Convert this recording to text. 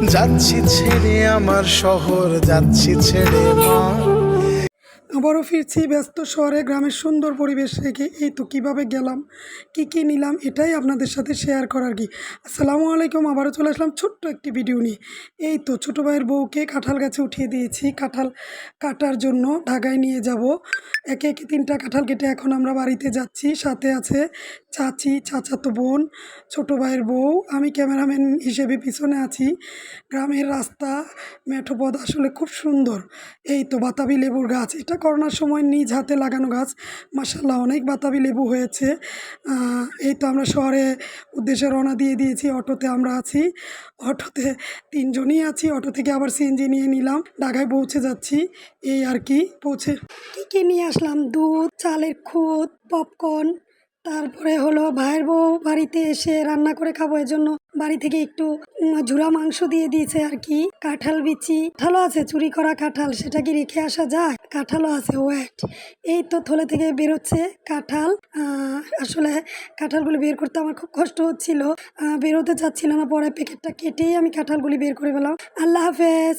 যাচ্ছি ছেড়ে আমার শহর, যাচ্ছি ছেড়ে মা। আবারও ফিরছি ব্যস্ত শহরে গ্রামের সুন্দর পরিবেশ রেখে। এই তো কীভাবে গেলাম, কি নিলাম, এটাই আপনাদের সাথে শেয়ার করার কি। আসসালামু আলাইকুম, আবারও চলে আসলাম ছোট্ট একটি ভিডিও নিয়ে। এই তো ছোটো ভাইয়ের বউকে কাঁঠাল গাছে উঠিয়ে দিয়েছি কাঁঠাল কাটার জন্য। ঢাকায় নিয়ে যাব। একে একে 3টা কাঁঠাল কেটে এখন আমরা বাড়িতে যাচ্ছি। সাথে আছে চাচি, চাচাতো বোন, ছোটো ভাইয়ের বউ, আমি ক্যামেরাম্যান হিসেবে পিছনে আছি। গ্রামের রাস্তা, মেঠো পথ আসলে খুব সুন্দর। এই তো বাতাবি লেবুর গাছ, এটা করোনার সময় নিজ হাতে লাগানো গাছ। মাশাআল্লাহ অনেক বাতাবি লেবু হয়েছে। এই তো আমরা শহরে উদ্দেশ্যে রওনা দিয়ে দিয়েছি। অটোতে আমরা আছি, অটোতে 3 জনই আছি। অটো থেকে আবার সিএনজি নিয়ে নিলাম, ঢাকায় পৌঁছে যাচ্ছি। এই আর কি, পৌঁছে কী নিয়ে আসলাম, দুধ, চালের খুদ, পপকর্ন, তারপরে হলো ভাইয়ের বউ বাড়িতে এসে রান্না করে খাবো, এজন্য বাড়ি থেকে একটু ঝুরা মাংস দিয়ে দিয়েছে আর কি। কাঁঠাল বিচি, কাঁঠালও আছে, চুরি করা কাঁঠাল, সেটা কি রেখে আসা যায়? কাঁঠালও আছে, ওয়েট। এই তো থলে থেকে বেরোচ্ছে কাঁঠাল। আসলে কাঁঠালগুলি বের করতে আমার খুব কষ্ট হচ্ছিল, বেরোতে চাচ্ছিল না। পরে প্যাকেটটা কেটেই আমি কাঁঠালগুলি বের করে পেলাম। আল্লাহ হাফেজ।